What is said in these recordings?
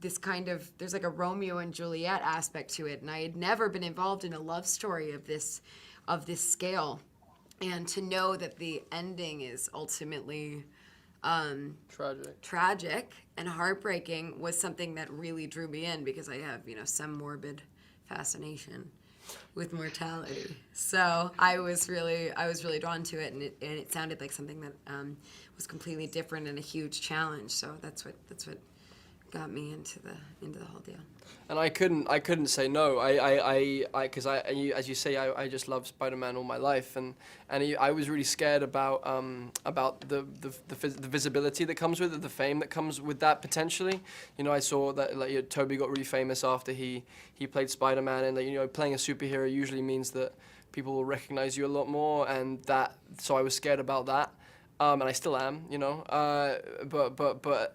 this kind of, there's like a Romeo and Juliet aspect to it, and I had never been involved in a love story of this scale, and to know that the ending is ultimately tragic and heartbreaking was something that really drew me in, because I have, some morbid fascination with mortality. So I was really drawn to it, and it sounded like something that was completely different and a huge challenge. So that's what got me into the whole deal. And I couldn't say no. Because as you say, I just love Spider-Man all my life, and I was really scared about the visibility that comes with it, the fame that comes with that potentially. I saw that Toby got really famous after he played Spider-Man, and playing a superhero usually means that people will recognize you a lot more, and so I was scared about that. And I still am, but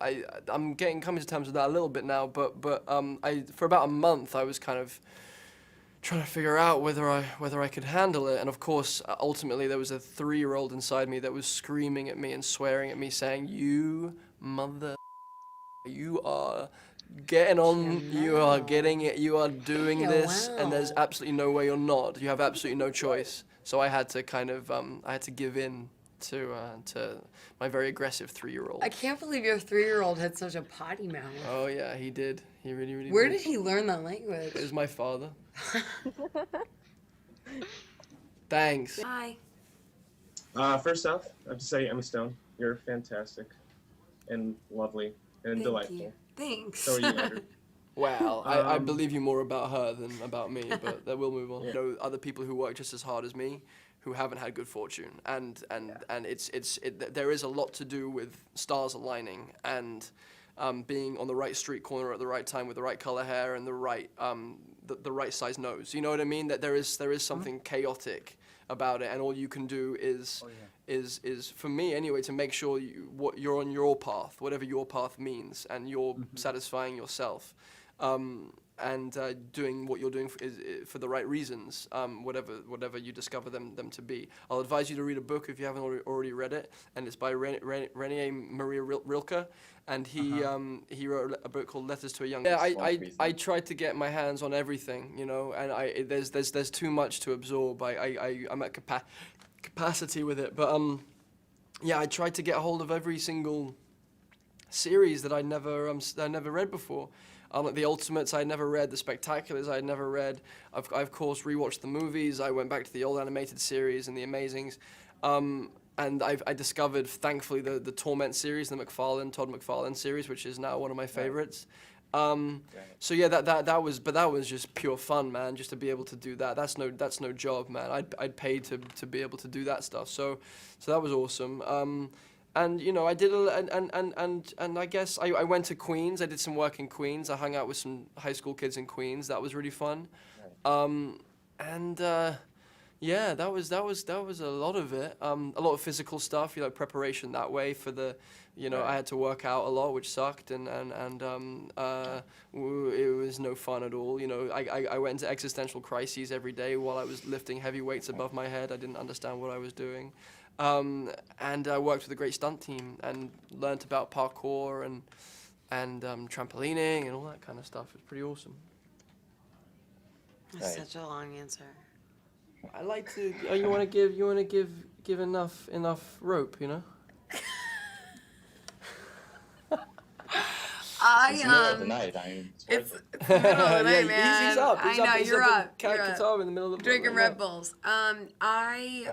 I'm coming to terms with that a little bit now. But for about a month I was kind of trying to figure out whether I could handle it. And of course, ultimately there was a 3-year-old inside me that was screaming at me and swearing at me, saying, "You mother, you are getting on, you are getting it, you are doing this, and there's absolutely no way you're not. You have absolutely no choice." So I had to kind of I had to give in to my very aggressive 3-year-old. I can't believe your 3-year-old had such a potty mouth. Oh yeah, he did. He really, really Where did. did he learn that language? It was my father. Thanks. Hi. First off, I have to say, Emma Stone, you're fantastic and lovely and delightful. You. Thanks. So are you, Andrew. Wow, I believe you more about her than about me, but we'll move on. Yeah. Other people who work just as hard as me, who haven't had good fortune, and there is a lot to do with stars aligning and being on the right street corner at the right time with the right color hair and the right right size nose. You know what I mean? That there is something chaotic about it, and all you can do is for me anyway, to make sure you're on your path, whatever your path means, and you're satisfying yourself. And doing what you're doing for the right reasons, whatever you discover them to be. I'll advise you to read a book if you haven't already read it, and it's by René Maria Rilke, and he wrote a book called Letters to a Young. Yeah, I tried to get my hands on everything, and there's too much to absorb. I'm at capacity with it, but yeah, I tried to get a hold of every single series that I never read before. The Ultimates I had never read, the Spectaculars I had never read. I of course rewatched the movies. I went back to the old animated series and the Amazings, and I discovered, thankfully, the Torment series, the Todd McFarlane series, which is now one of my favorites. So yeah, that was just pure fun, man. Just to be able to do that, that's no job, man. I'd paid to be able to do that stuff. So that was awesome. And I did and I guess I went to Queens. I did some work in Queens. I hung out with some high school kids in Queens. That was really fun. Yeah, that was a lot of it. A lot of physical stuff, preparation that way for the, I had to work out a lot, which sucked, and it was no fun at all. I went into existential crises every day while I was lifting heavy weights above my head. I didn't understand what I was doing. And I worked with a great stunt team and learnt about parkour and trampolining and all that kind of stuff. It was pretty awesome. That's such a long answer. I like to. You want to give enough rope, It's the middle of the night. It's the middle of the night, man. He's up. I know, you're up. Guitar in the middle of the drinking Red Bulls. I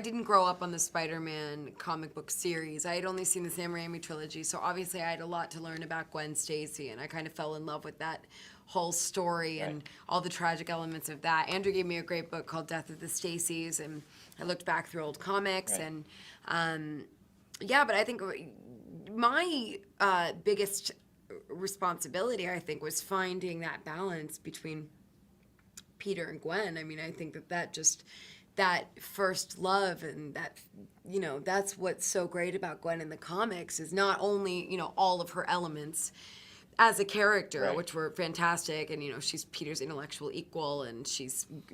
didn't grow up on the Spider-Man comic book series. I had only seen the Sam Raimi trilogy, so obviously I had a lot to learn about Gwen Stacy, and I kind of fell in love with that whole story and all the tragic elements of that. Andrew gave me a great book called Death of the Stacys, and I looked back through old comics, and but I think my biggest responsibility, I think, was finding that balance between Peter and Gwen. I mean, I think that first love, and that, that's what's so great about Gwen in the comics, is not only, all of her elements as a character, which were fantastic, and she's Peter's intellectual equal, and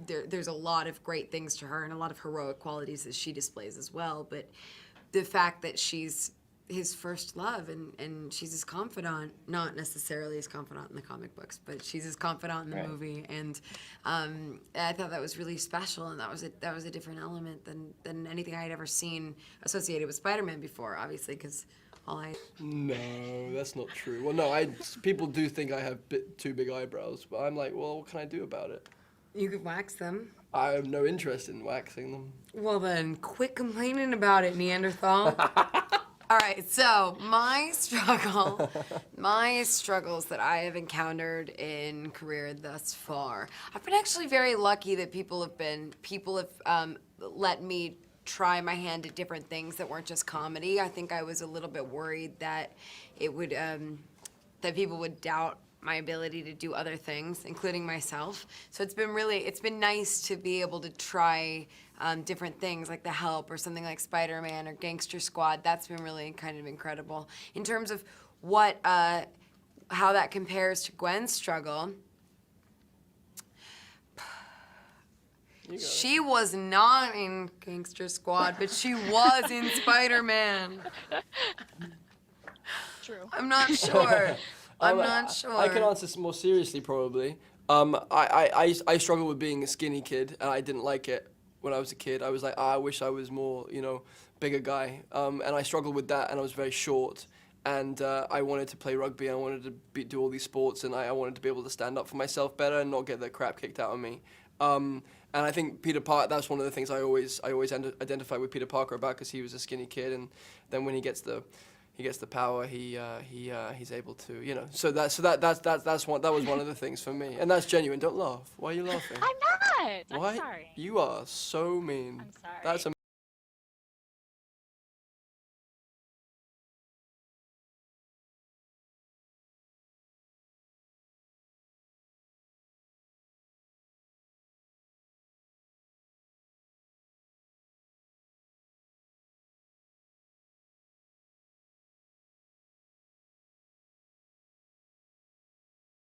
there's a lot of great things to her and a lot of heroic qualities that she displays as well, but the fact that she's his first love, and she's his confidant, not necessarily his confidant in the comic books, but she's his confidant in the Right. movie, and I thought that was really special, and that was a different element than anything I had ever seen associated with Spider-Man before, obviously, because all I No, that's not true. Well, no, people do think I have too big eyebrows, but I'm like, well, what can I do about it? you could wax them. I have no interest in waxing them. Well then, quit complaining about it, Neanderthal. All right, so my struggles that I have encountered in career thus far. I've been actually very lucky that people have let me try my hand at different things that weren't just comedy. I think I was a little bit worried that it would that people would doubt my ability to do other things, including myself. So it's been nice to be able to try different things like The Help or something like Spider-Man or Gangster Squad. That's been really kind of incredible. In terms of how that compares to Gwen's struggle, she was not in Gangster Squad, but she was in Spider-Man. True. I'm not sure. I'm not sure. I can answer this more seriously, probably. I struggled with being a skinny kid, and I didn't like it when I was a kid. I was like, I wish I was more, bigger guy. And I struggled with that, and I was very short. And I wanted to play rugby, and I wanted to do all these sports, and I wanted to be able to stand up for myself better and not get the crap kicked out of me. And I think Peter Parker, that's one of the things I always identify with Peter Parker about, because he was a skinny kid, and then when he gets the power, he's able to, So that was one of the things for me, and that's genuine. Don't laugh. Why are you laughing? I'm not. Why? I'm sorry. You are so mean. I'm sorry. That's